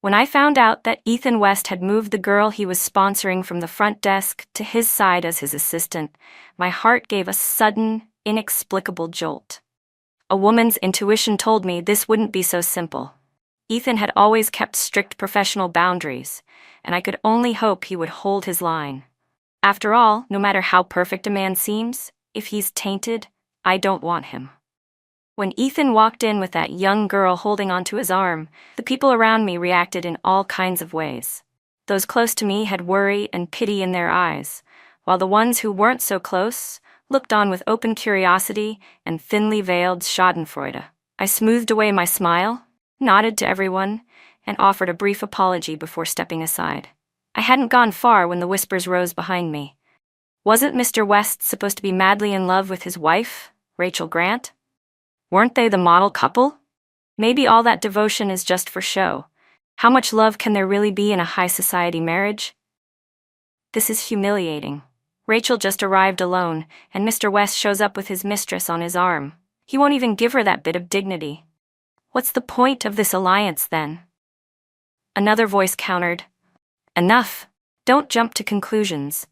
When I found out that Ethan West had moved the girl he was sponsoring from the front desk to his side as his assistant, my heart gave a sudden, inexplicable jolt. A woman's intuition told me this wouldn't be so simple. Ethan had always kept strict professional boundaries, and I could only hope he would hold his line. After all, no matter how perfect a man seems, if he's tainted, I don't want him. When Ethan walked in with that young girl holding onto his arm, the people around me reacted in all kinds of ways. Those close to me had worry and pity in their eyes, while the ones who weren't so close looked on with open curiosity and thinly veiled schadenfreude. I smoothed away my smile, nodded to everyone, and offered a brief apology before stepping aside. I hadn't gone far when the whispers rose behind me. Wasn't Mr. West supposed to be madly in love with his wife, Rachel Grant? Weren't they the model couple? Maybe all that devotion is just for show. How much love can there really be in a high society marriage? This is humiliating. Rachel just arrived alone, and Mr. West shows up with his mistress on his arm. He won't even give her that bit of dignity. What's the point of this alliance, then? Another voice countered, "Enough. Don't jump to conclusions.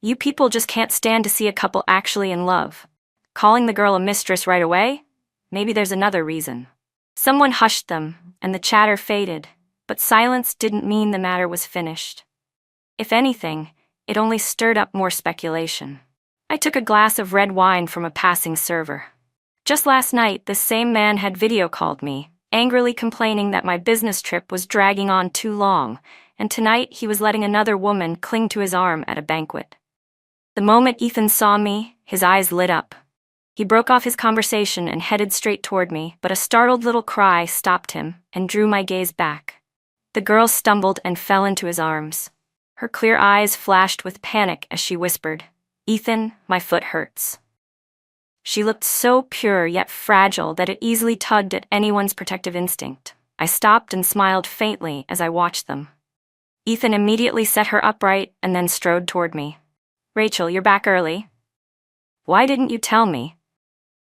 You people just can't stand to see a couple actually in love. Calling the girl a mistress right away? Maybe there's another reason." Someone hushed them, and the chatter faded, but silence didn't mean the matter was finished. If anything, it only stirred up more speculation. I took a glass of red wine from a passing server. Just last night, this same man had video called me, angrily complaining that my business trip was dragging on too long, and tonight he was letting another woman cling to his arm at a banquet. The moment Ethan saw me, his eyes lit up. He broke off his conversation and headed straight toward me, but a startled little cry stopped him and drew my gaze back. The girl stumbled and fell into his arms. Her clear eyes flashed with panic as she whispered, "Ethan, my foot hurts." She looked so pure yet fragile that it easily tugged at anyone's protective instinct. I stopped and smiled faintly as I watched them. Ethan immediately set her upright and then strode toward me. "Rachel, you're back early. Why didn't you tell me?"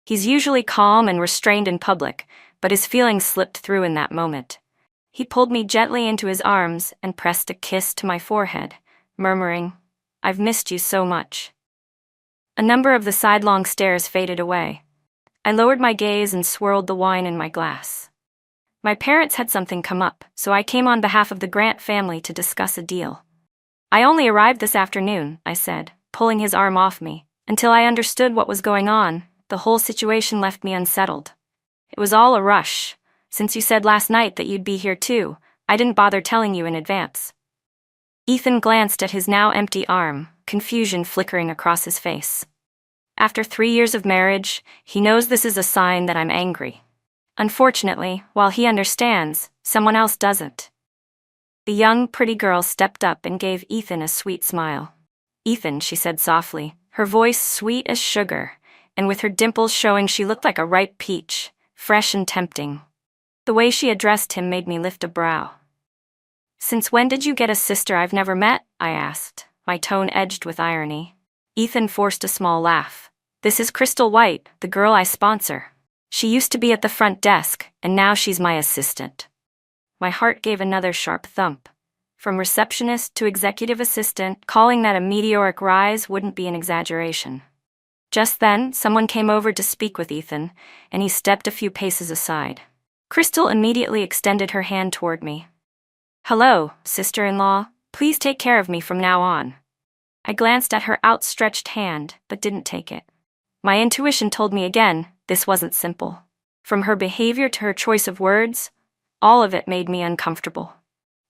He's usually calm and restrained in public, but his feelings slipped through in that moment. He pulled me gently into his arms and pressed a kiss to my forehead, murmuring, "I've missed you so much." A number of the sidelong stares faded away. I lowered my gaze and swirled the wine in my glass. My parents had something come up, so I came on behalf of the Grant family to discuss a deal. "I only arrived this afternoon," I said, pulling his arm off me. "Until I understood what was going on, the whole situation left me unsettled. It was all a rush. Since you said last night that you'd be here too, I didn't bother telling you in advance." Ethan glanced at his now empty arm, confusion flickering across his face. After 3 years of marriage, he knows this is a sign that I'm angry. Unfortunately, while he understands, someone else doesn't. The young, pretty girl stepped up and gave Ethan a sweet smile. "Ethan," she said softly, her voice sweet as sugar, and with her dimples showing she looked like a ripe peach, fresh and tempting. The way she addressed him made me lift a brow. "Since when did you get a sister I've never met?" I asked, my tone edged with irony. Ethan forced a small laugh. "This is Crystal White, the girl I sponsor. She used to be at the front desk, and now she's my assistant." My heart gave another sharp thump. From receptionist to executive assistant, calling that a meteoric rise wouldn't be an exaggeration. Just then, someone came over to speak with Ethan, and he stepped a few paces aside. Crystal immediately extended her hand toward me. "Hello, sister-in-law. Please take care of me from now on." I glanced at her outstretched hand, but didn't take it. My intuition told me again, this wasn't simple. From her behavior to her choice of words, all of it made me uncomfortable.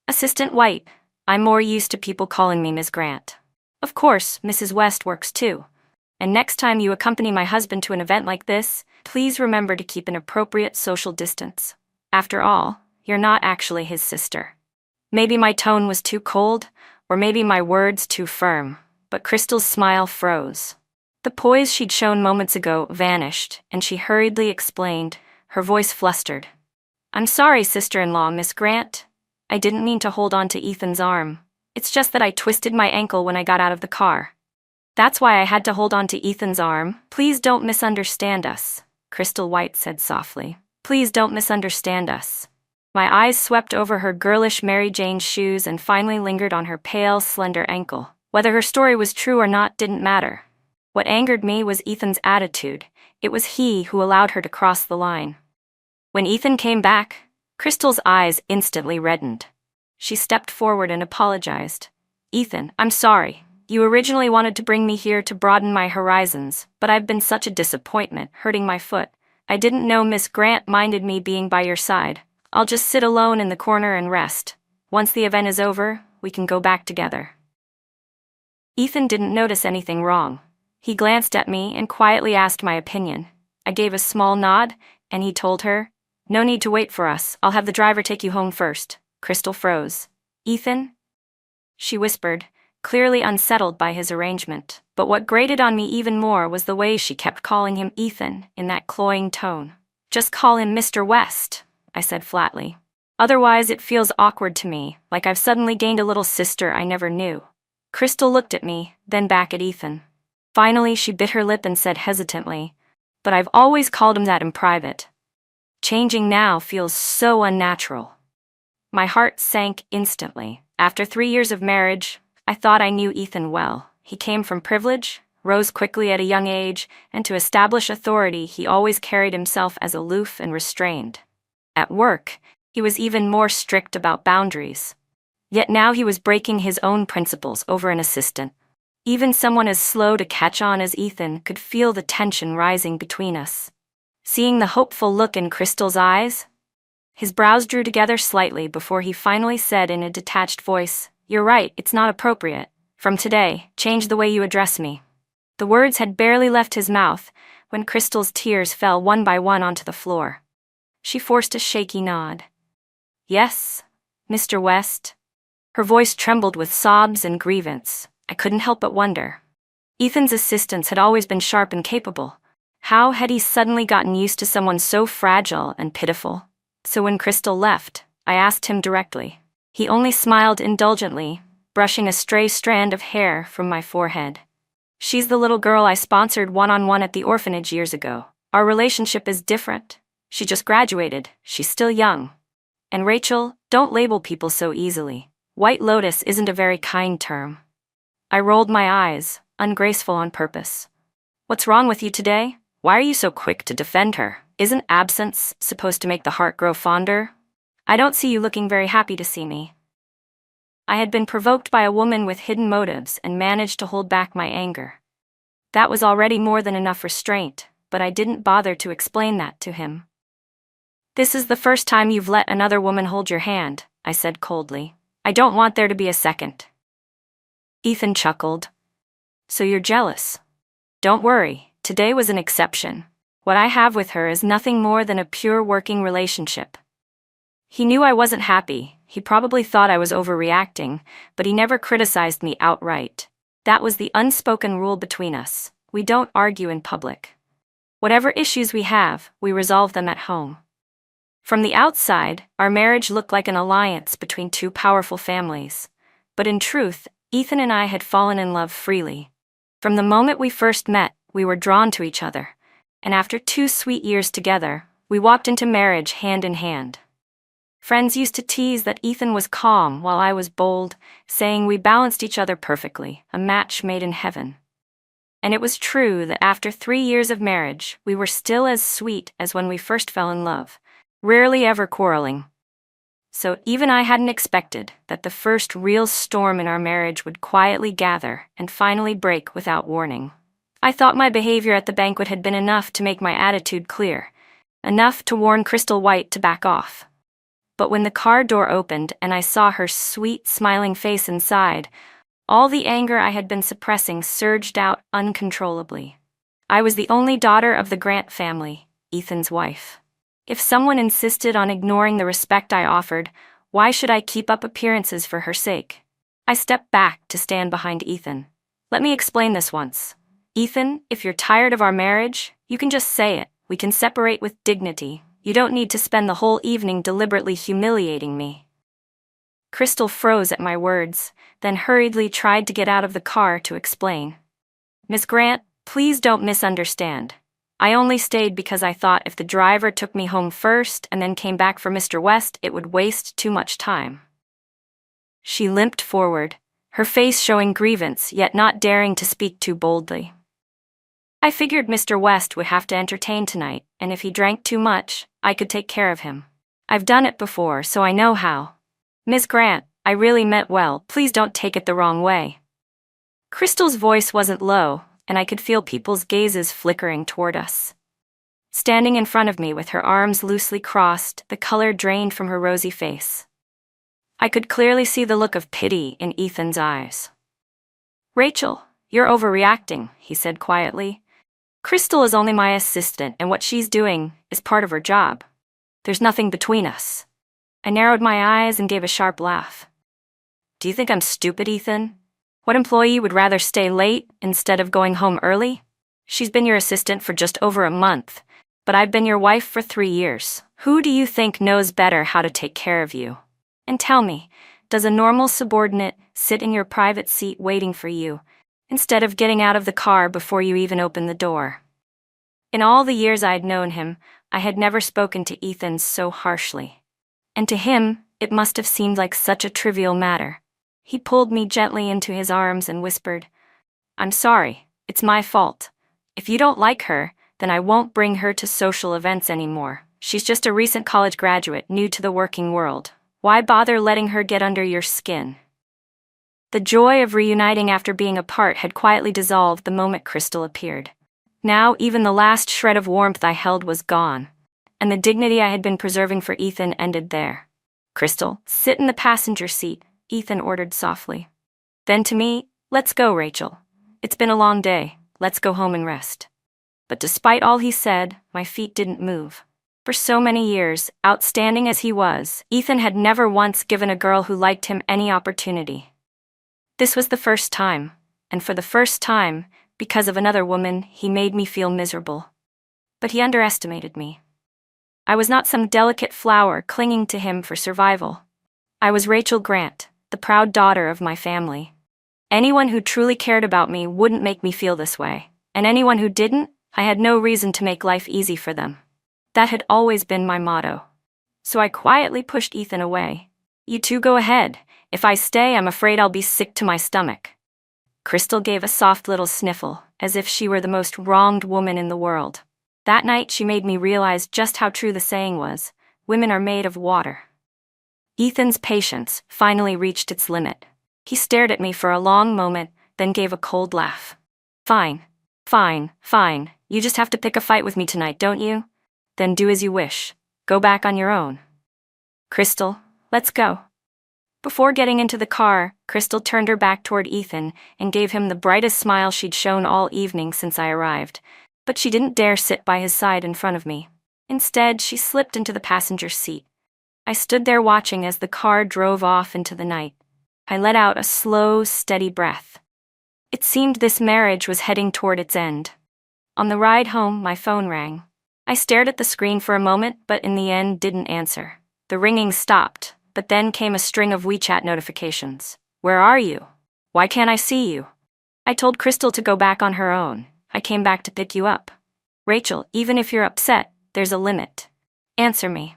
"Assistant White, I'm more used to people calling me Ms. Grant. Of course, Mrs. West works too. And next time you accompany my husband to an event like this, please remember to keep an appropriate social distance. After all, you're not actually his sister." Maybe my tone was too cold, or maybe my words too firm, but Crystal's smile froze. The poise she'd shown moments ago vanished, and she hurriedly explained, her voice flustered. "I'm sorry, sister-in-law, Miss Grant. I didn't mean to hold on to Ethan's arm. It's just that I twisted my ankle when I got out of the car. That's why I had to hold on to Ethan's arm. Please don't misunderstand us," Crystal White said softly. "Please don't misunderstand us." My eyes swept over her girlish Mary Jane shoes and finally lingered on her pale, slender ankle. Whether her story was true or not didn't matter. What angered me was Ethan's attitude. It was he who allowed her to cross the line. When Ethan came back, Crystal's eyes instantly reddened. She stepped forward and apologized. "Ethan, I'm sorry. You originally wanted to bring me here to broaden my horizons, but I've been such a disappointment, hurting my foot. I didn't know Miss Grant minded me being by your side. I'll just sit alone in the corner and rest. Once the event is over, we can go back together." Ethan didn't notice anything wrong. He glanced at me and quietly asked my opinion. I gave a small nod, and he told her, "No need to wait for us. I'll have the driver take you home first." Crystal froze. "Ethan?" she whispered, clearly unsettled by his arrangement. But what grated on me even more was the way she kept calling him Ethan in that cloying tone. "Just call him Mr. West," I said flatly. "Otherwise it feels awkward to me, like I've suddenly gained a little sister I never knew." Crystal looked at me, then back at Ethan. Finally, she bit her lip and said hesitantly, "But I've always called him that in private. Changing now feels so unnatural." My heart sank instantly. After 3 years of marriage, I thought I knew Ethan well. He came from privilege, rose quickly at a young age, and to establish authority, he always carried himself as aloof and restrained. At work, he was even more strict about boundaries. Yet now he was breaking his own principles over an assistant. Even someone as slow to catch on as Ethan could feel the tension rising between us. Seeing the hopeful look in Crystal's eyes, his brows drew together slightly before he finally said in a detached voice, "You're right, it's not appropriate. From today, change the way you address me." The words had barely left his mouth when Crystal's tears fell one by one onto the floor. She forced a shaky nod. "Yes, Mr. West." Her voice trembled with sobs and grievance. I couldn't help but wonder. Ethan's assistants had always been sharp and capable. How had he suddenly gotten used to someone so fragile and pitiful? So when Crystal left, I asked him directly. He only smiled indulgently, brushing a stray strand of hair from my forehead. "She's the little girl I sponsored one-on-one at the orphanage years ago. Our relationship is different. She just graduated. She's still young. And Rachel, don't label people so easily. White Lotus isn't a very kind term." I rolled my eyes, ungraceful on purpose. "What's wrong with you today? Why are you so quick to defend her? Isn't absence supposed to make the heart grow fonder? I don't see you looking very happy to see me." I had been provoked by a woman with hidden motives and managed to hold back my anger. That was already more than enough restraint, but I didn't bother to explain that to him. "This is the first time you've let another woman hold your hand," I said coldly. "I don't want there to be a second." Ethan chuckled. "So you're jealous? Don't worry, today was an exception. What I have with her is nothing more than a pure working relationship." He knew I wasn't happy. He probably thought I was overreacting, but he never criticized me outright. That was the unspoken rule between us. We don't argue in public. Whatever issues we have, we resolve them at home. From the outside, our marriage looked like an alliance between two powerful families. But in truth, Ethan and I had fallen in love freely. From the moment we first met, we were drawn to each other, and after 2 sweet years together, we walked into marriage hand in hand. Friends used to tease that Ethan was calm while I was bold, saying we balanced each other perfectly, a match made in heaven. And it was true that after 3 years of marriage, we were still as sweet as when we first fell in love, rarely ever quarreling. So even I hadn't expected that the first real storm in our marriage would quietly gather and finally break without warning. I thought my behavior at the banquet had been enough to make my attitude clear, enough to warn Crystal White to back off. But when the car door opened and I saw her sweet, smiling face inside, all the anger I had been suppressing surged out uncontrollably. I was the only daughter of the Grant family, Ethan's wife. If someone insisted on ignoring the respect I offered, why should I keep up appearances for her sake? I stepped back to stand behind Ethan. "Let me explain this once. Ethan, if you're tired of our marriage, you can just say it. We can separate with dignity. You don't need to spend the whole evening deliberately humiliating me." Crystal froze at my words, then hurriedly tried to get out of the car to explain. "Miss Grant, please don't misunderstand. I only stayed because I thought if the driver took me home first and then came back for Mr. West, it would waste too much time. She limped forward, her face showing grievance, yet not daring to speak too boldly. I figured Mr. West would have to entertain tonight, and if he drank too much, I could take care of him. I've done it before, so I know how. Miss Grant, I really meant well, please don't take it the wrong way. Crystal's voice wasn't low, and I could feel people's gazes flickering toward us. Standing in front of me with her arms loosely crossed, the color drained from her rosy face. I could clearly see the look of pity in Ethan's eyes. Rachel, you're overreacting, he said quietly. Crystal is only my assistant, and what she's doing is part of her job. There's nothing between us. I narrowed my eyes and gave a sharp laugh. Do you think I'm stupid, Ethan? What employee would rather stay late instead of going home early? She's been your assistant for just over a month, but I've been your wife for 3 years. Who do you think knows better how to take care of you? And tell me, does a normal subordinate sit in your private seat waiting for you, instead of getting out of the car before you even open the door? In all the years I'd known him, I had never spoken to Ethan so harshly. And to him, it must have seemed like such a trivial matter. He pulled me gently into his arms and whispered, I'm sorry, it's my fault. If you don't like her, then I won't bring her to social events anymore. She's just a recent college graduate, new to the working world. Why bother letting her get under your skin? The joy of reuniting after being apart had quietly dissolved the moment Crystal appeared. Now even the last shred of warmth I held was gone, and the dignity I had been preserving for Ethan ended there. Crystal, sit in the passenger seat, Ethan ordered softly. Then to me, let's go, Rachel. It's been a long day, let's go home and rest. But despite all he said, my feet didn't move. For so many years, outstanding as he was, Ethan had never once given a girl who liked him any opportunity. This was the first time, and for the first time, because of another woman, he made me feel miserable. But he underestimated me. I was not some delicate flower clinging to him for survival. I was Rachel Grant, the proud daughter of my family. Anyone who truly cared about me wouldn't make me feel this way, and anyone who didn't, I had no reason to make life easy for them. That had always been my motto. So I quietly pushed Ethan away. You two go ahead. If I stay, I'm afraid I'll be sick to my stomach. Crystal gave a soft little sniffle, as if she were the most wronged woman in the world. That night she made me realize just how true the saying was, women are made of water. Ethan's patience finally reached its limit. He stared at me for a long moment, then gave a cold laugh. Fine. You just have to pick a fight with me tonight, don't you? Then do as you wish. Go back on your own. Crystal, let's go. Before getting into the car, Crystal turned her back toward Ethan and gave him the brightest smile she'd shown all evening since I arrived, but she didn't dare sit by his side in front of me. Instead, she slipped into the passenger seat. I stood there watching as the car drove off into the night. I let out a slow, steady breath. It seemed this marriage was heading toward its end. On the ride home, my phone rang. I stared at the screen for a moment, but in the end didn't answer. The ringing stopped, but then came a string of WeChat notifications. Where are you? Why can't I see you? I told Crystal to go back on her own. I came back to pick you up. Rachel, even if you're upset, there's a limit. Answer me.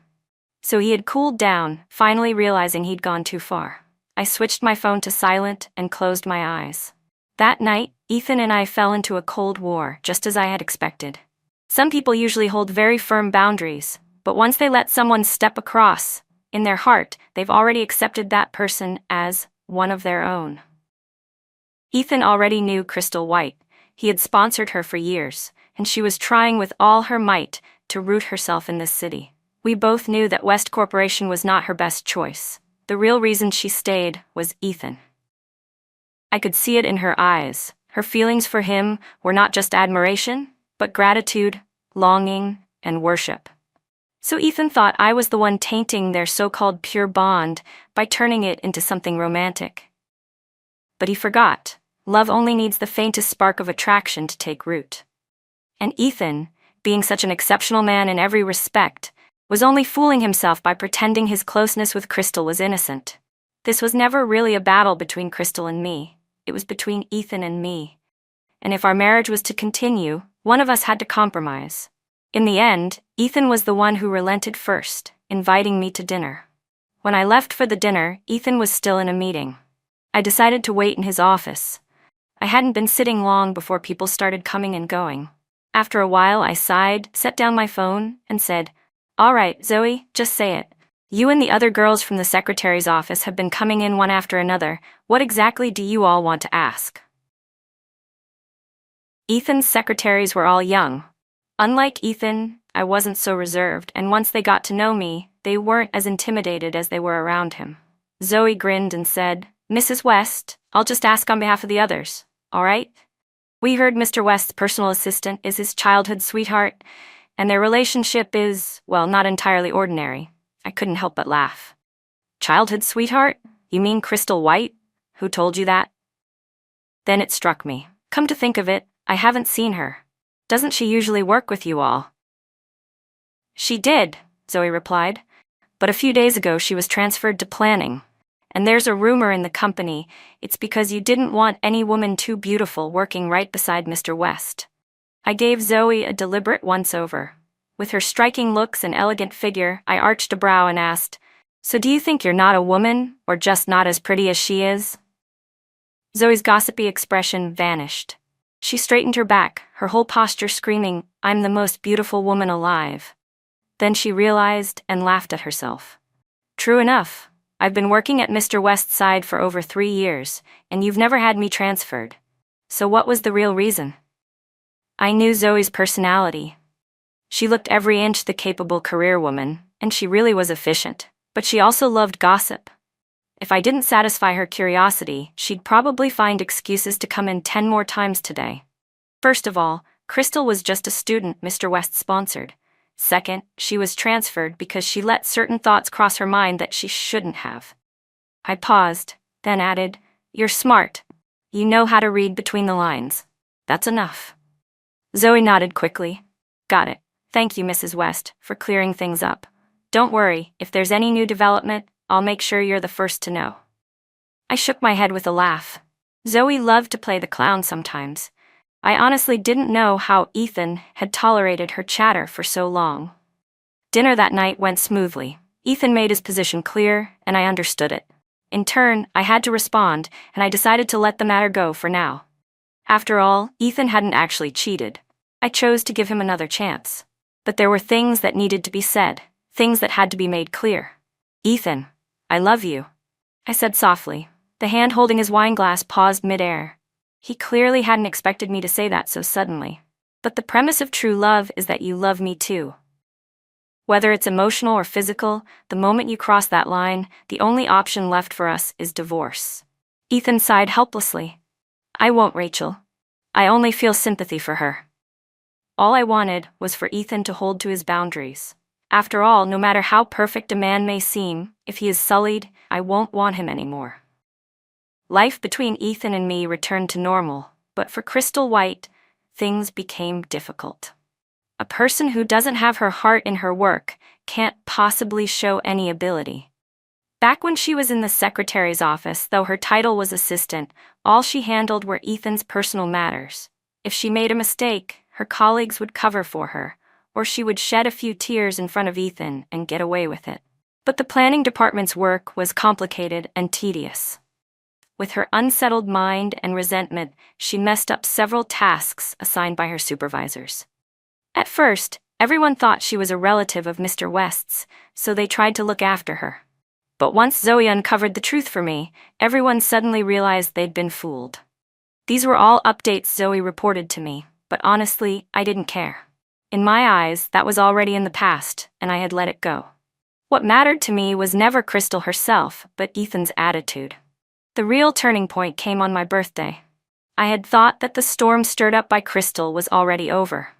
So he had cooled down, finally realizing he'd gone too far. I switched my phone to silent and closed my eyes. That night, Ethan and I fell into a cold war, just as I had expected. Some people usually hold very firm boundaries, but once they let someone step across, in their heart, they've already accepted that person as one of their own. Ethan already knew Crystal White. He had sponsored her for years, and she was trying with all her might to root herself in this city. We both knew that West Corporation was not her best choice. The real reason she stayed was Ethan. I could see it in her eyes. Her feelings for him were not just admiration, but gratitude, longing, and worship. So Ethan thought I was the one tainting their so-called pure bond by turning it into something romantic. But he forgot. Love only needs the faintest spark of attraction to take root. And Ethan, being such an exceptional man in every respect, was only fooling himself by pretending his closeness with Crystal was innocent. This was never really a battle between Crystal and me. It was between Ethan and me. And if our marriage was to continue, One of us had to compromise. In the end, Ethan was the one who relented first, inviting me to dinner. When I left for the dinner, Ethan was still in a meeting. I decided to wait in his office. I hadn't been sitting long before people started coming and going. After a while, I sighed, set down my phone, and said, "All right, Zoe, just say it. You and the other girls from the secretary's office have been coming in one after another. What exactly do you all want to ask?" Ethan's secretaries were all young. Unlike Ethan, I wasn't so reserved, and once they got to know me, they weren't as intimidated as they were around him. Zoe grinned and said, "Mrs. West, I'll just ask on behalf of the others, all right? We heard Mr. West's personal assistant is his childhood sweetheart, and their relationship is, well, not entirely ordinary." I couldn't help but laugh. "Childhood sweetheart? You mean Crystal White? Who told you that?" Then it struck me. Come to think of it, I haven't seen her. Doesn't she usually work with you all? "She did," Zoe replied, "but a few days ago she was transferred to planning. And there's a rumor in the company, it's because you didn't want any woman too beautiful working right beside Mr. West." I gave Zoe a deliberate once-over. With her striking looks and elegant figure, I arched a brow and asked, "So do you think you're not a woman, or just not as pretty as she is?" Zoe's gossipy expression vanished. She straightened her back, her whole posture screaming, "I'm the most beautiful woman alive." Then she realized and laughed at herself. "True enough. I've been working at Mr. West's side for over 3 years, and you've never had me transferred. So what was the real reason?" I knew Zoe's personality. She looked every inch the capable career woman, and she really was efficient, but she also loved gossip. If I didn't satisfy her curiosity, she'd probably find excuses to come in 10 more times today. First of all, Crystal was just a student Mr. West sponsored. Second, she was transferred because she let certain thoughts cross her mind that she shouldn't have. I paused, then added, "You're smart. You know how to read between the lines. That's enough." Zoe nodded quickly. "Got it. Thank you, Mrs. West, for clearing things up. Don't worry, if there's any new development, I'll make sure you're the first to know." I shook my head with a laugh. Zoe loved to play the clown sometimes. I honestly didn't know how Ethan had tolerated her chatter for so long. Dinner that night went smoothly. Ethan made his position clear, and I understood it. In turn, I had to respond, and I decided to let the matter go for now. After all, Ethan hadn't actually cheated. I chose to give him another chance. But there were things that needed to be said, things that had to be made clear. "Ethan, I love you," I said softly. The hand holding his wine glass paused midair. He clearly hadn't expected me to say that so suddenly. But the premise of true love is that you love me too. Whether it's emotional or physical, the moment you cross that line, the only option left for us is divorce. Ethan sighed helplessly. "I won't, Rachel. I only feel sympathy for her." All I wanted was for Ethan to hold to his boundaries. After all, no matter how perfect a man may seem, if he is sullied, I won't want him anymore. Life between Ethan and me returned to normal, but for Crystal White, things became difficult. A person who doesn't have her heart in her work can't possibly show any ability. Back when she was in the secretary's office, though her title was assistant, all she handled were Ethan's personal matters. If she made a mistake, her colleagues would cover for her, or she would shed a few tears in front of Ethan and get away with it. But the planning department's work was complicated and tedious. With her unsettled mind and resentment, she messed up several tasks assigned by her supervisors. At first, everyone thought she was a relative of Mr. West's, so they tried to look after her. But once Zoe uncovered the truth for me, everyone suddenly realized they'd been fooled. These were all updates Zoe reported to me, but honestly, I didn't care. In my eyes, that was already in the past, and I had let it go. What mattered to me was never Crystal herself, but Ethan's attitude. The real turning point came on my birthday. I had thought that the storm stirred up by Crystal was already over.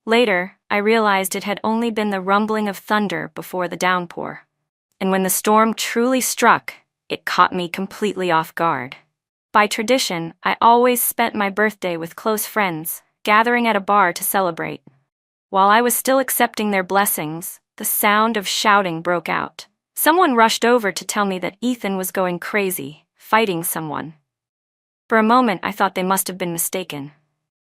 Later, I realized it had only been the rumbling of thunder before the downpour. And when the storm truly struck, it caught me completely off guard. By tradition, I always spent my birthday with close friends, gathering at a bar to celebrate. While I was still accepting their blessings, the sound of shouting broke out. Someone rushed over to tell me that Ethan was going crazy, fighting someone. For a moment, I thought they must have been mistaken.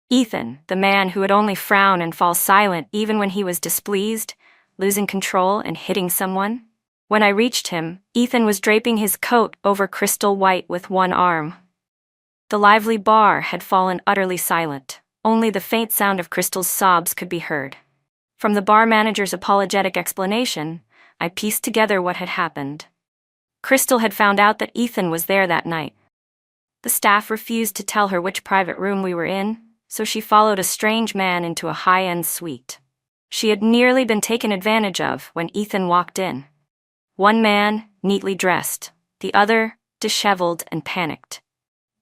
Ethan, the man who would only frown and fall silent even when he was displeased, losing control and hitting someone. When I reached him, Ethan was draping his coat over Crystal White with one arm. The lively bar had fallen utterly silent. Only the faint sound of Crystal's sobs could be heard. From the bar manager's apologetic explanation, I pieced together what had happened. Crystal had found out that Ethan was there that night. The staff refused to tell her which private room we were in, so she followed a strange man into a high-end suite. She had nearly been taken advantage of when Ethan walked in. One man, neatly dressed, the other, disheveled and panicked.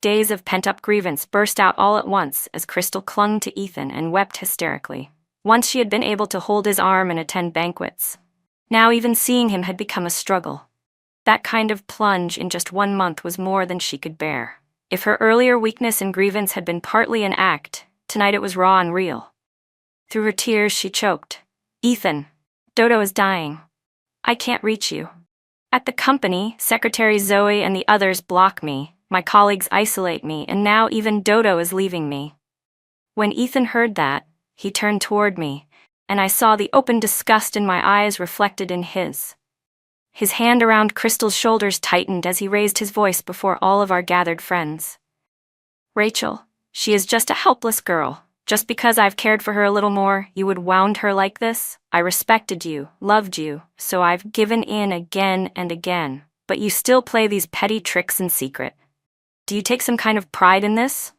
Days of pent-up grievance burst out all at once as Crystal clung to Ethan and wept hysterically. Once she had been able to hold his arm and attend banquets. Now even seeing him had become a struggle. That kind of plunge in just 1 month was more than she could bear. If her earlier weakness and grievance had been partly an act, tonight it was raw and real. Through her tears she choked. "Ethan, Dodo is dying. I can't reach you. At the company, Secretary Zoe and the others block me. My colleagues isolate me, and now even Dodo is leaving me." When Ethan heard that, he turned toward me, and I saw the open disgust in my eyes reflected in his. His hand around Crystal's shoulders tightened as he raised his voice before all of our gathered friends. "Rachel, she is just a helpless girl. Just because I've cared for her a little more, you would wound her like this? I respected you, loved you, so I've given in again and again, but you still play these petty tricks in secret. Do you take some kind of pride in this?"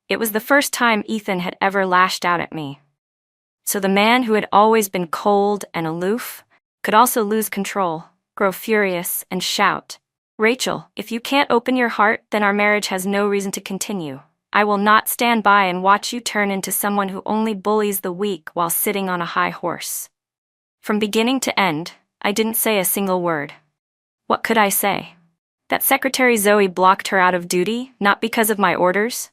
It was the first time Ethan had ever lashed out at me. So the man who had always been cold and aloof could also lose control, grow furious, and shout, "Rachel, if you can't open your heart, then our marriage has no reason to continue. I will not stand by and watch you turn into someone who only bullies the weak while sitting on a high horse." From beginning to end, I didn't say a single word. What could I say? That Secretary Zoe blocked her out of duty, not because of my orders?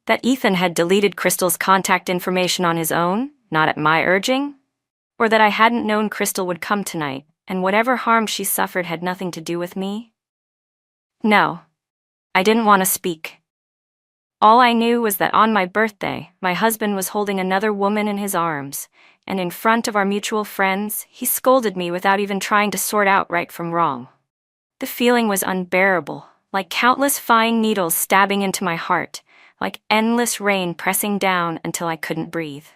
That Ethan had deleted Crystal's contact information on his own, not at my urging? Or that I hadn't known Crystal would come tonight, and whatever harm she suffered had nothing to do with me? No. I didn't want to speak. All I knew was that on my birthday, my husband was holding another woman in his arms, and in front of our mutual friends, he scolded me without even trying to sort out right from wrong. The feeling was unbearable, like countless fine needles stabbing into my heart, like endless rain pressing down until I couldn't breathe.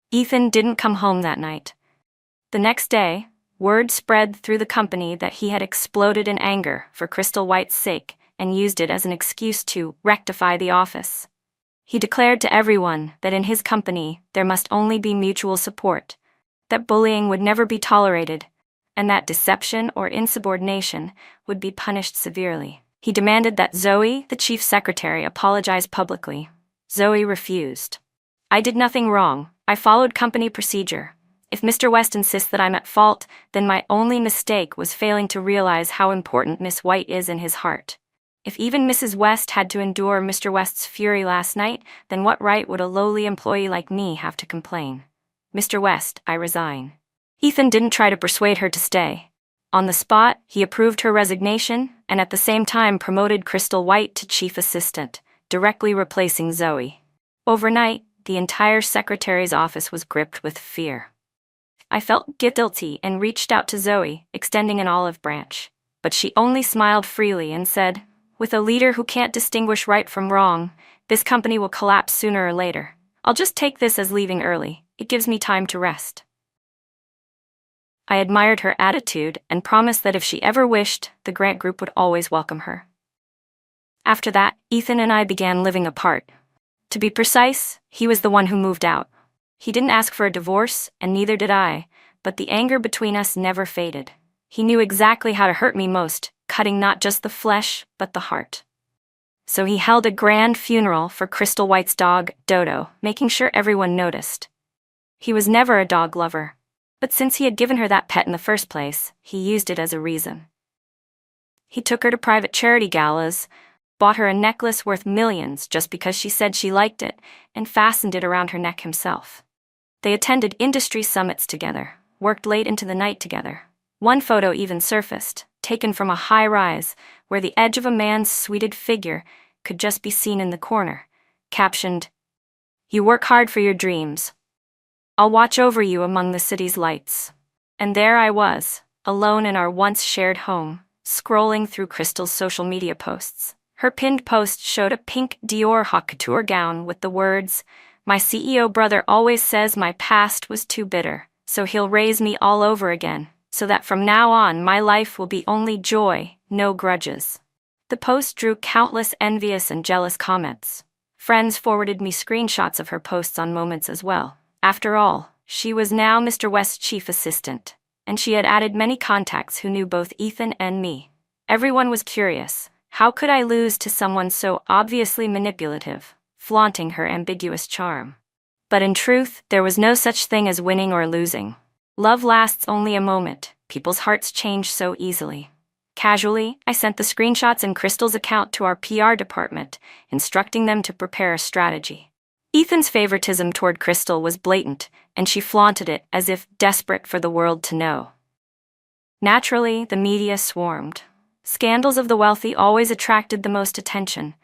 Ethan didn't come home that night. The next day, word spread through the company that he had exploded in anger for Crystal White's sake and used it as an excuse to rectify the office. He declared to everyone that in his company there must only be mutual support, that bullying would never be tolerated, and that deception or insubordination would be punished severely. He demanded that Zoe, the chief secretary, apologize publicly. Zoe refused. "I did nothing wrong. I followed company procedure. If Mr. West insists that I'm at fault, then my only mistake was failing to realize how important Miss White is in his heart. If even Mrs. West had to endure Mr. West's fury last night, then what right would a lowly employee like me have to complain? Mr. West, I resign." Ethan didn't try to persuade her to stay. On the spot, he approved her resignation and at the same time promoted Crystal White to chief assistant, directly replacing Zoe. Overnight, the entire secretary's office was gripped with fear. I felt guilty and reached out to Zoe, extending an olive branch. But she only smiled freely and said, "With a leader who can't distinguish right from wrong, this company will collapse sooner or later. I'll just take this as leaving early. It gives me time to rest." I admired her attitude and promised that if she ever wished, the Grant Group would always welcome her. After that, Ethan and I began living apart. To be precise, he was the one who moved out. He didn't ask for a divorce, and neither did I, but the anger between us never faded. He knew exactly how to hurt me most, cutting not just the flesh, but the heart. So he held a grand funeral for Crystal White's dog, Dodo, making sure everyone noticed. He was never a dog lover. But since he had given her that pet in the first place, he used it as a reason. He took her to private charity galas, bought her a necklace worth millions just because she said she liked it, and fastened it around her neck himself. They attended industry summits together, worked late into the night together. One photo even surfaced, taken from a high rise, where the edge of a man's suited figure could just be seen in the corner, captioned, You work hard for your dreams. I'll watch over you among the city's lights. And there I was, alone in our once shared home, scrolling through Crystal's social media posts. Her pinned post showed a pink Dior haute couture gown with the words, "My CEO brother always says my past was too bitter, so he'll raise me all over again, so that from now on my life will be only joy, no grudges." The post drew countless envious and jealous comments. Friends forwarded me screenshots of her posts on Moments as well. After all, she was now Mr. West's chief assistant, and she had added many contacts who knew both Ethan and me. Everyone was curious. How could I lose to someone so obviously manipulative, flaunting her ambiguous charm? But in truth, there was no such thing as winning or losing. Love lasts only a moment. People's hearts change so easily. Casually, I sent the screenshots in Crystal's account to our PR department, instructing them to prepare a strategy. Ethan's favoritism toward Crystal was blatant, and she flaunted it as if desperate for the world to know. Naturally, the media swarmed. Scandals of the wealthy always attracted the most attention,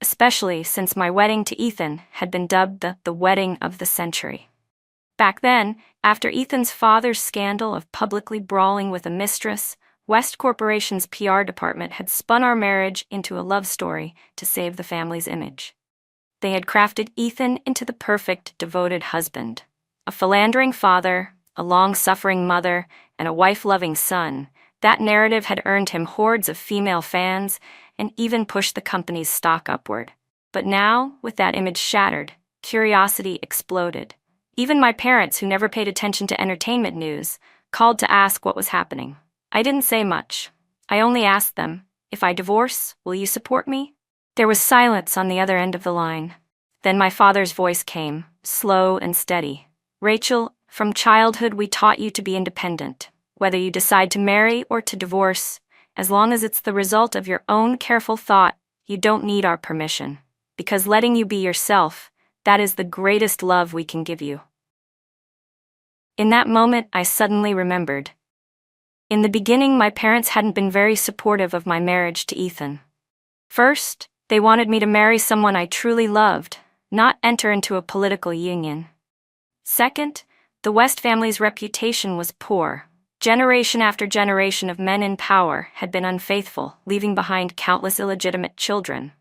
especially since my wedding to Ethan had been dubbed the wedding of the century. Back then, after Ethan's father's scandal of publicly brawling with a mistress, West Corporation's PR department had spun our marriage into a love story to save the family's image. They had crafted Ethan into the perfect, devoted husband. A philandering father, a long-suffering mother, and a wife-loving son. That narrative had earned him hordes of female fans and even pushed the company's stock upward. But now, with that image shattered, curiosity exploded. Even my parents, who never paid attention to entertainment news, called to ask what was happening. I didn't say much. I only asked them, "If I divorce, will you support me?" There was silence on the other end of the line. Then my father's voice came, slow and steady. "Rachel, from childhood we taught you to be independent. Whether you decide to marry or to divorce, as long as it's the result of your own careful thought, you don't need our permission. Because letting you be yourself, that is the greatest love we can give you." In that moment, I suddenly remembered. In the beginning, my parents hadn't been very supportive of my marriage to Ethan. First, they wanted me to marry someone I truly loved, not enter into a political union. Second, the West family's reputation was poor. Generation after generation of men in power had been unfaithful, leaving behind countless illegitimate children.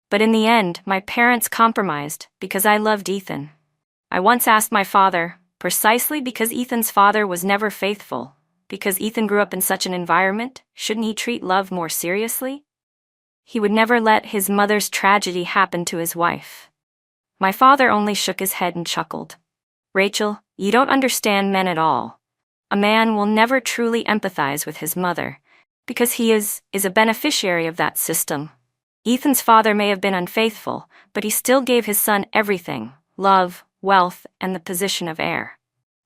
But in the end, my parents compromised because I loved Ethan. I once asked my father, precisely because Ethan's father was never faithful, because Ethan grew up in such an environment, shouldn't he treat love more seriously? He would never let his mother's tragedy happen to his wife. My father only shook his head and chuckled. "Rachel, you don't understand men at all. A man will never truly empathize with his mother, because he is a beneficiary of that system. Ethan's father may have been unfaithful, but he still gave his son everything: love, wealth, and the position of heir.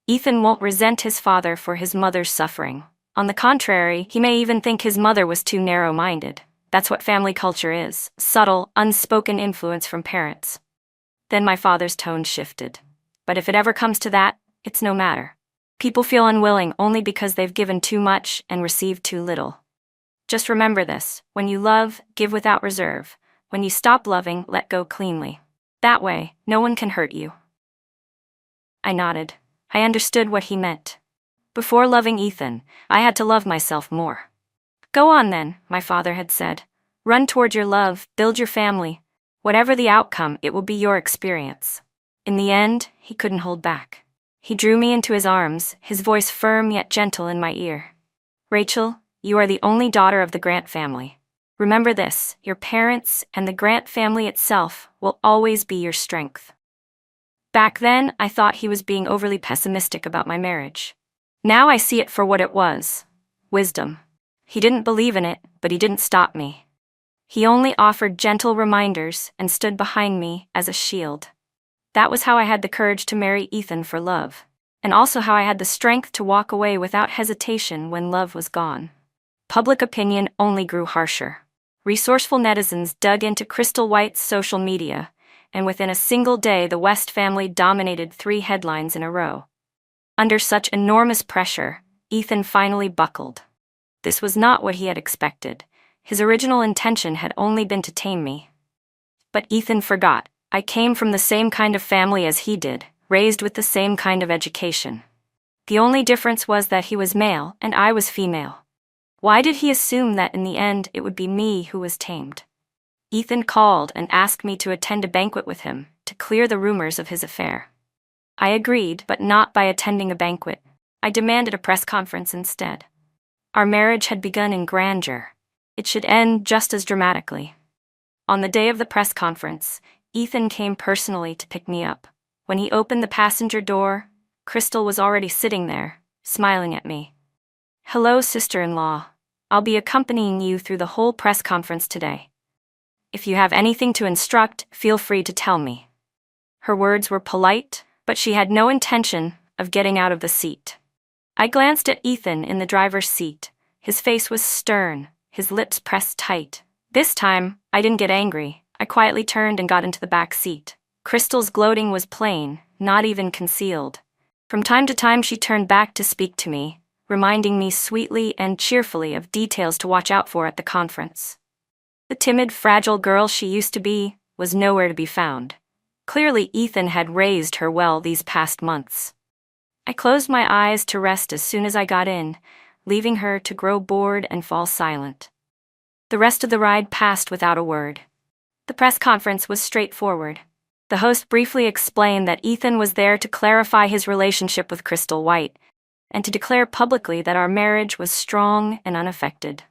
Ethan won't resent his father for his mother's suffering. On the contrary, he may even think his mother was too narrow-minded. That's what family culture is: subtle, unspoken influence from parents." Then my father's tone shifted. "But if it ever comes to that, it's no matter. People feel unwilling only because they've given too much and received too little. Just remember this: when you love, give without reserve. When you stop loving, let go cleanly. That way, no one can hurt you." I nodded. I understood what he meant. Before loving Ethan, I had to love myself more. "Go on then," my father had said. "Run toward your love, build your family. Whatever the outcome, it will be your experience." In the end, he couldn't hold back. He drew me into his arms, his voice firm yet gentle in my ear. "Rachel, you are the only daughter of the Grant family. Remember this: your parents and the Grant family itself will always be your strength." Back then, I thought he was being overly pessimistic about my marriage. Now I see it for what it was: wisdom. He didn't believe in it, but he didn't stop me. He only offered gentle reminders and stood behind me as a shield. That was how I had the courage to marry Ethan for love, and also how I had the strength to walk away without hesitation when love was gone. Public opinion only grew harsher. Resourceful netizens dug into Crystal White's social media, and within a single day the West family dominated 3 headlines in a row. Under such enormous pressure, Ethan finally buckled. This was not what he had expected. His original intention had only been to tame me. But Ethan forgot. I came from the same kind of family as he did, raised with the same kind of education. The only difference was that he was male and I was female. Why did he assume that in the end it would be me who was tamed? Ethan called and asked me to attend a banquet with him, to clear the rumors of his affair. I agreed, but not by attending a banquet. I demanded a press conference instead. Our marriage had begun in grandeur. It should end just as dramatically. On the day of the press conference, Ethan came personally to pick me up. When he opened the passenger door, Crystal was already sitting there, smiling at me. "Hello, sister-in-law. I'll be accompanying you through the whole press conference today. If you have anything to instruct, feel free to tell me." Her words were polite, but she had no intention of getting out of the seat. I glanced at Ethan in the driver's seat. His face was stern, his lips pressed tight. This time, I didn't get angry. I quietly turned and got into the back seat. Crystal's gloating was plain, not even concealed. From time to time she turned back to speak to me, reminding me sweetly and cheerfully of details to watch out for at the conference. The timid, fragile girl she used to be was nowhere to be found. Clearly, Ethan had raised her well these past months. I closed my eyes to rest as soon as I got in, leaving her to grow bored and fall silent. The rest of the ride passed without a word. The press conference was straightforward. The host briefly explained that Ethan was there to clarify his relationship with Crystal White, and to declare publicly that our marriage was strong and unaffected.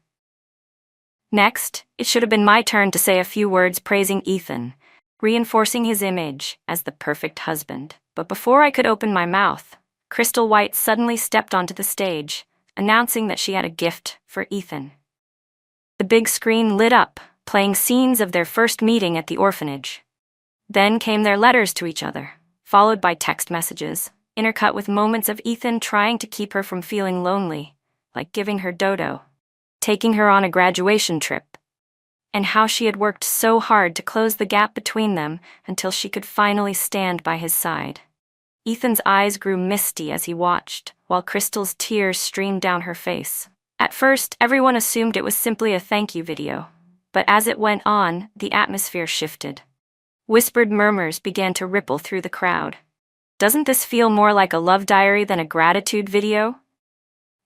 Next, it should have been my turn to say a few words praising Ethan, reinforcing his image as the perfect husband. But before I could open my mouth, Crystal White suddenly stepped onto the stage, announcing that she had a gift for Ethan. The big screen lit up, playing scenes of their first meeting at the orphanage. Then came their letters to each other, followed by text messages, intercut with moments of Ethan trying to keep her from feeling lonely, like giving her dodo, taking her on a graduation trip, and how she had worked so hard to close the gap between them until she could finally stand by his side. Ethan's eyes grew misty as he watched, while Crystal's tears streamed down her face. At first, everyone assumed it was simply a thank you video, but as it went on, the atmosphere shifted. Whispered murmurs began to ripple through the crowd. "Doesn't this feel more like a love diary than a gratitude video?"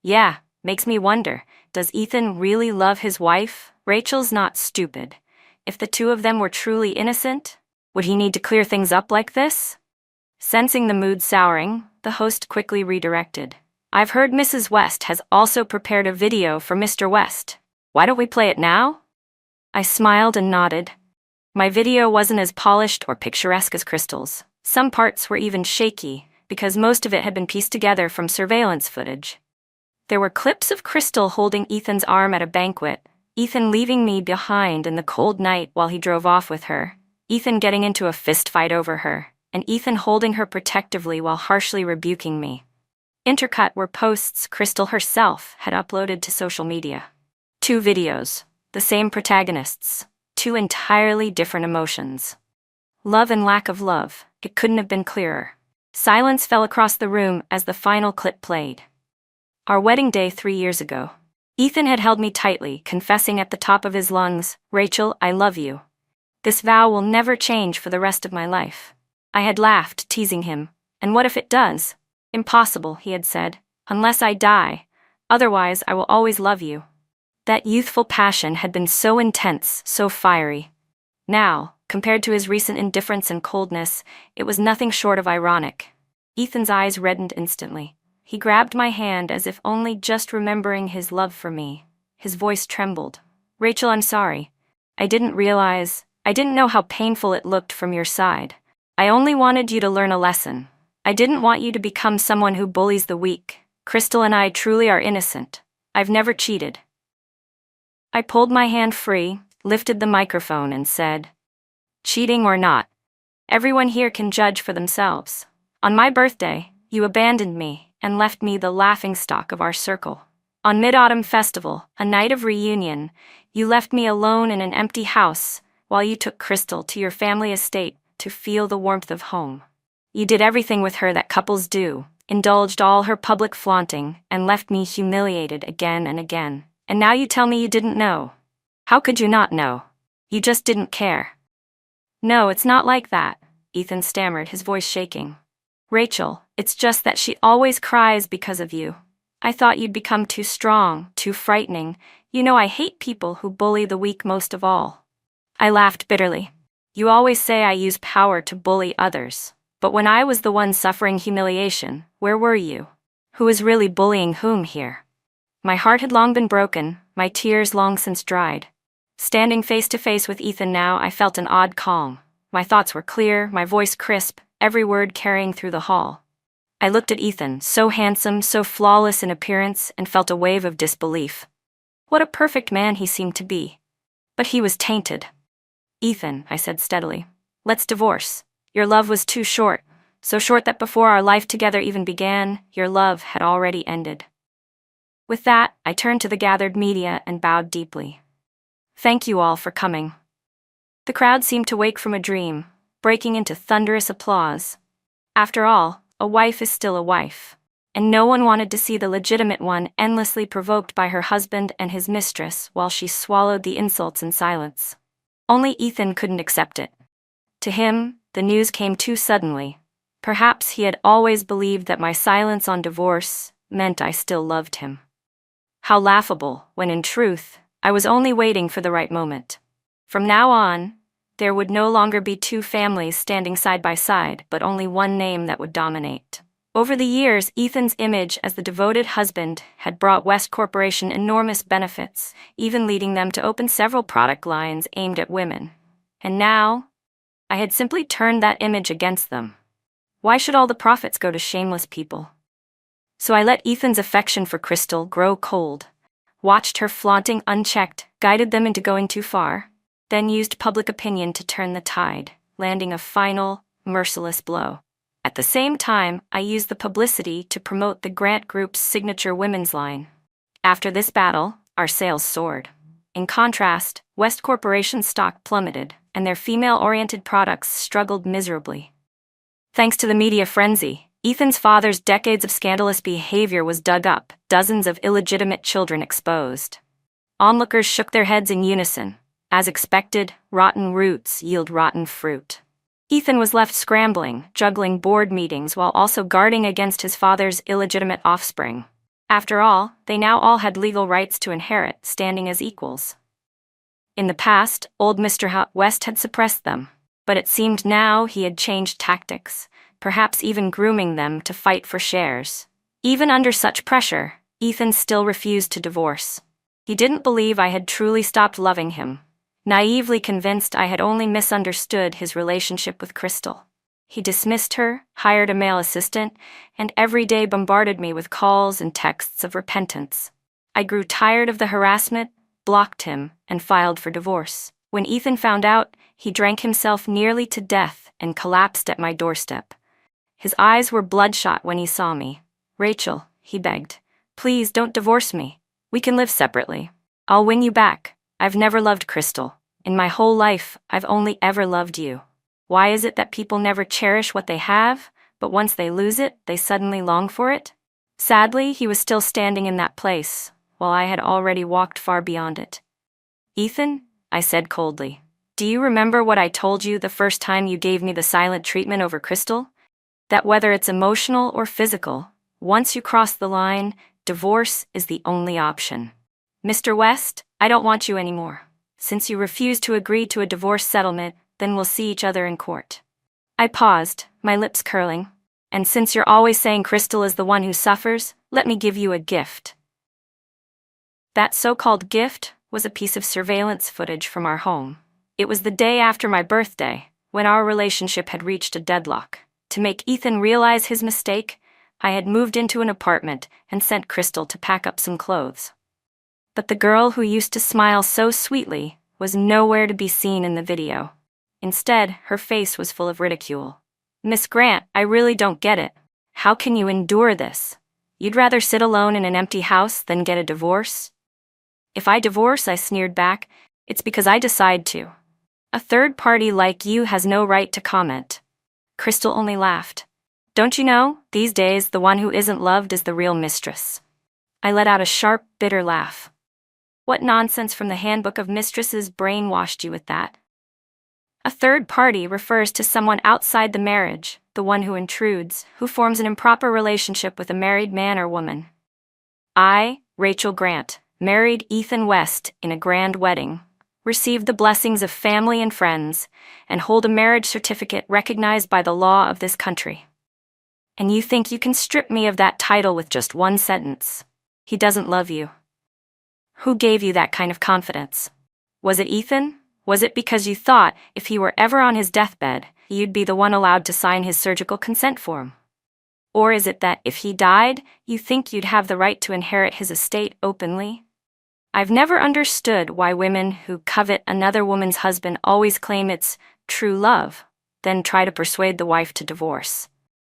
"Yeah, makes me wonder, does Ethan really love his wife? Rachel's not stupid. If the two of them were truly innocent, would he need to clear things up like this?" Sensing the mood souring, the host quickly redirected. "I've heard Mrs. West has also prepared a video for Mr. West. Why don't we play it now?" I smiled and nodded. My video wasn't as polished or picturesque as Crystal's. Some parts were even shaky, because most of it had been pieced together from surveillance footage. There were clips of Crystal holding Ethan's arm at a banquet, Ethan leaving me behind in the cold night while he drove off with her, Ethan getting into a fist fight over her, and Ethan holding her protectively while harshly rebuking me. Intercut were posts Crystal herself had uploaded to social media. 2 videos, the same protagonists, 2 entirely different emotions. Love and lack of love, it couldn't have been clearer. Silence fell across the room as the final clip played. Our wedding day 3 years ago. Ethan had held me tightly, confessing at the top of his lungs, "Rachel, I love you. This vow will never change for the rest of my life." I had laughed, teasing him. "And what if it does?" "Impossible," he had said. "Unless I die. Otherwise, I will always love you." That youthful passion had been so intense, so fiery. Now, compared to his recent indifference and coldness, it was nothing short of ironic. Ethan's eyes reddened instantly. He grabbed my hand as if only just remembering his love for me. His voice trembled. "Rachel, I'm sorry. I didn't know how painful it looked from your side. I only wanted you to learn a lesson. I didn't want you to become someone who bullies the weak. Crystal and I truly are innocent. I've never cheated." I pulled my hand free, lifted the microphone and said, "Cheating or not, everyone here can judge for themselves. On my birthday, you abandoned me and left me the laughingstock of our circle. On Mid-Autumn Festival, a night of reunion, you left me alone in an empty house while you took Crystal to your family estate to feel the warmth of home. You did everything with her that couples do, indulged all her public flaunting, and left me humiliated again and again. And now you tell me you didn't know. How could you not know? You just didn't care." No, it's not like that, Ethan stammered, his voice shaking. Rachel, it's just that she always cries because of you. I thought you'd become too strong, too frightening. You know I hate people who bully the weak most of all. I laughed bitterly. You always say I use power to bully others. But when I was the one suffering humiliation, where were you? Who is really bullying whom here? My heart had long been broken, my tears long since dried. Standing face to face with Ethan now, I felt an odd calm. My thoughts were clear, my voice crisp, every word carrying through the hall. I looked at Ethan, so handsome, so flawless in appearance, and felt a wave of disbelief. What a perfect man he seemed to be. But he was tainted. Ethan, I said steadily, let's divorce. Your love was too short, so short that before our life together even began, your love had already ended. With that, I turned to the gathered media and bowed deeply. Thank you all for coming. The crowd seemed to wake from a dream, breaking into thunderous applause. After all, a wife is still a wife, and no one wanted to see the legitimate one endlessly provoked by her husband and his mistress while she swallowed the insults in silence. Only Ethan couldn't accept it. To him, the news came too suddenly. Perhaps he had always believed that my silence on divorce meant I still loved him. How laughable, when in truth, I was only waiting for the right moment. From now on, there would no longer be two families standing side by side, but only one name that would dominate. Over the years, Ethan's image as the devoted husband had brought West Corporation enormous benefits, even leading them to open several product lines aimed at women. And now, I had simply turned that image against them. Why should all the profits go to shameless people? So I let Ethan's affection for Crystal grow cold, watched her flaunting unchecked, guided them into going too far, then used public opinion to turn the tide, landing a final, merciless blow. At the same time, I used the publicity to promote the Grant Group's signature women's line. After this battle, our sales soared. In contrast, West Corporation's stock plummeted, and their female-oriented products struggled miserably. Thanks to the media frenzy, Ethan's father's decades of scandalous behavior was dug up, dozens of illegitimate children exposed. Onlookers shook their heads in unison. As expected, rotten roots yield rotten fruit. Ethan was left scrambling, juggling board meetings while also guarding against his father's illegitimate offspring. After all, they now all had legal rights to inherit, standing as equals. In the past, old Mr. West had suppressed them, but it seemed now he had changed tactics, perhaps even grooming them to fight for shares. Even under such pressure, Ethan still refused to divorce. He didn't believe I had truly stopped loving him, naively convinced I had only misunderstood his relationship with Crystal. He dismissed her, hired a male assistant, and every day bombarded me with calls and texts of repentance. I grew tired of the harassment, blocked him, and filed for divorce. When Ethan found out, he drank himself nearly to death and collapsed at my doorstep. His eyes were bloodshot when he saw me. Rachel, he begged, please don't divorce me. We can live separately. I'll win you back. I've never loved Crystal. In my whole life, I've only ever loved you. Why is it that people never cherish what they have, but once they lose it, they suddenly long for it? Sadly, he was still standing in that place, while I had already walked far beyond it. Ethan, I said coldly, do you remember what I told you the first time you gave me the silent treatment over Crystal? That whether it's emotional or physical, once you cross the line, divorce is the only option. Mr. West, I don't want you anymore. Since you refuse to agree to a divorce settlement, then we'll see each other in court. I paused, my lips curling. And since you're always saying Crystal is the one who suffers, let me give you a gift. That so-called gift was a piece of surveillance footage from our home. It was the day after my birthday, when our relationship had reached a deadlock. To make Ethan realize his mistake, I had moved into an apartment and sent Crystal to pack up some clothes. But the girl who used to smile so sweetly was nowhere to be seen in the video. Instead, her face was full of ridicule. Miss Grant, I really don't get it. How can you endure this? You'd rather sit alone in an empty house than get a divorce? If I divorce, I sneered back, it's because I decide to. A third party like you has no right to comment. Crystal only laughed. Don't you know, these days the one who isn't loved is the real mistress. I let out a sharp, bitter laugh. What nonsense from the handbook of mistresses brainwashed you with that? A third party refers to someone outside the marriage, the one who intrudes, who forms an improper relationship with a married man or woman. I, Rachel Grant, married Ethan West in a grand wedding, received the blessings of family and friends, and hold a marriage certificate recognized by the law of this country. And you think you can strip me of that title with just one sentence? He doesn't love you. Who gave you that kind of confidence? Was it Ethan? Was it because you thought if he were ever on his deathbed, you'd be the one allowed to sign his surgical consent form? Or is it that if he died, you think you'd have the right to inherit his estate openly? I've never understood why women who covet another woman's husband always claim it's true love, then try to persuade the wife to divorce.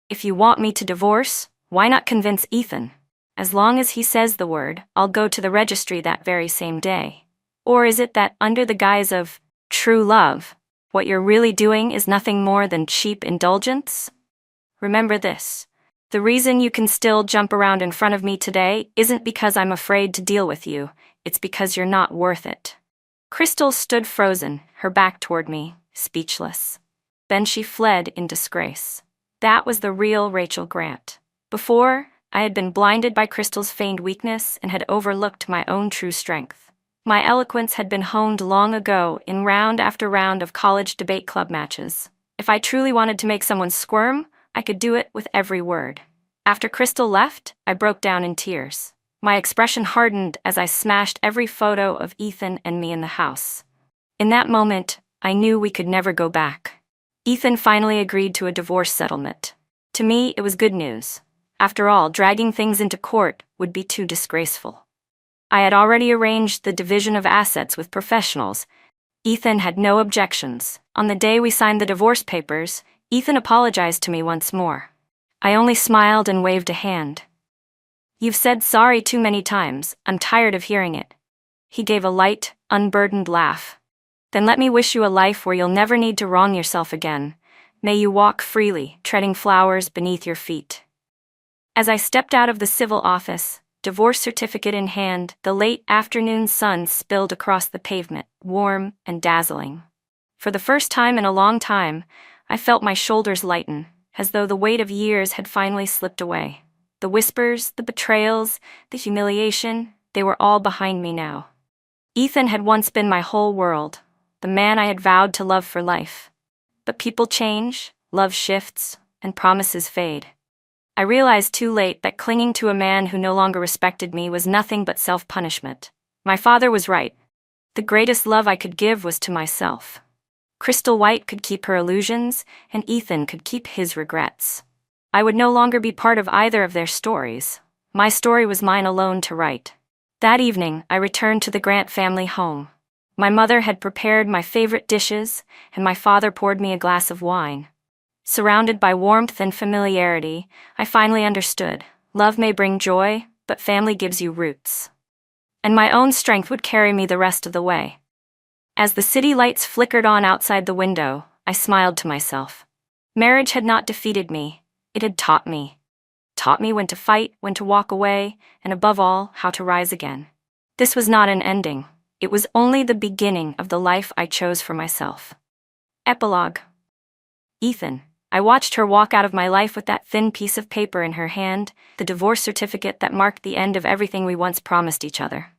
If you want me to divorce, why not convince Ethan? As long as he says the word, I'll go to the registry that very same day. Or is it that under the guise of true love, what you're really doing is nothing more than cheap indulgence? Remember this. The reason you can still jump around in front of me today isn't because I'm afraid to deal with you, it's because you're not worth it. Crystal stood frozen, her back toward me, speechless. Then she fled in disgrace. That was the real Rachel Grant. Before, I had been blinded by Crystal's feigned weakness and had overlooked my own true strength. My eloquence had been honed long ago in round after round of college debate club matches. If I truly wanted to make someone squirm, I could do it with every word. After Crystal left, I broke down in tears. My expression hardened as I smashed every photo of Ethan and me in the house. In that moment, I knew we could never go back. Ethan finally agreed to a divorce settlement. To me, it was good news. After all, dragging things into court would be too disgraceful. I had already arranged the division of assets with professionals. Ethan had no objections. On the day we signed the divorce papers, Ethan apologized to me once more. I only smiled and waved a hand. You've said sorry too many times. I'm tired of hearing it. He gave a light, unburdened laugh. Then let me wish you a life where you'll never need to wrong yourself again. May you walk freely, treading flowers beneath your feet. As I stepped out of the civil office, divorce certificate in hand, the late afternoon sun spilled across the pavement, warm and dazzling. For the first time in a long time, I felt my shoulders lighten, as though the weight of years had finally slipped away. The whispers, the betrayals, the humiliation, they were all behind me now. Ethan had once been my whole world, the man I had vowed to love for life. But people change, love shifts, and promises fade. I realized too late that clinging to a man who no longer respected me was nothing but self-punishment. My father was right. The greatest love I could give was to myself. Crystal White could keep her illusions, and Ethan could keep his regrets. I would no longer be part of either of their stories. My story was mine alone to write. That evening, I returned to the Grant family home. My mother had prepared my favorite dishes, and my father poured me a glass of wine. Surrounded by warmth and familiarity, I finally understood. Love may bring joy, but family gives you roots. And my own strength would carry me the rest of the way. As the city lights flickered on outside the window, I smiled to myself. Marriage had not defeated me, it had taught me. Taught me when to fight, when to walk away, and above all, how to rise again. This was not an ending. It was only the beginning of the life I chose for myself. Epilogue. Ethan. I watched her walk out of my life with that thin piece of paper in her hand, the divorce certificate that marked the end of everything we once promised each other.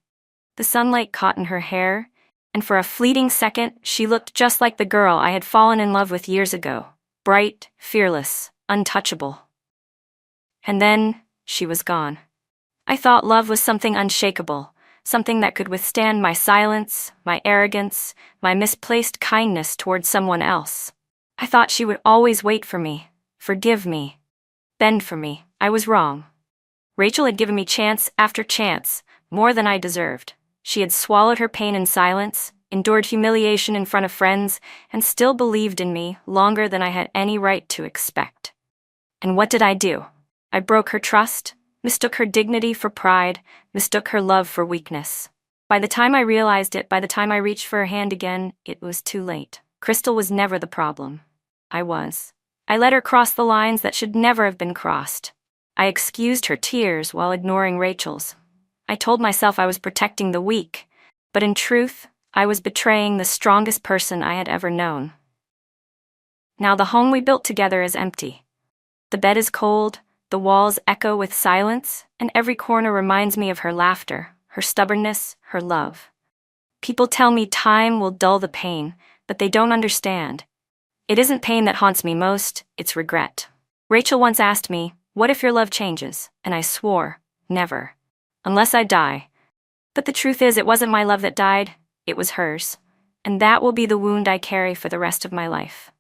The sunlight caught in her hair, and for a fleeting second, she looked just like the girl I had fallen in love with years ago, bright, fearless, untouchable. And then, she was gone. I thought love was something unshakable, something that could withstand my silence, my arrogance, my misplaced kindness towards someone else. I thought she would always wait for me, forgive me, bend for me. I was wrong. Rachel had given me chance after chance, more than I deserved. She had swallowed her pain in silence, endured humiliation in front of friends, and still believed in me longer than I had any right to expect. And what did I do? I broke her trust, mistook her dignity for pride, mistook her love for weakness. By the time I realized it, by the time I reached for her hand again, it was too late. Crystal was never the problem. I was. I let her cross the lines that should never have been crossed. I excused her tears while ignoring Rachel's. I told myself I was protecting the weak, but in truth, I was betraying the strongest person I had ever known. Now the home we built together is empty. The bed is cold, the walls echo with silence, and every corner reminds me of her laughter, her stubbornness, her love. People tell me time will dull the pain, but they don't understand. It isn't pain that haunts me most, it's regret. Rachel once asked me, "What if your love changes?" And I swore, never. Unless I die. But the truth is, it wasn't my love that died, it was hers. And that will be the wound I carry for the rest of my life.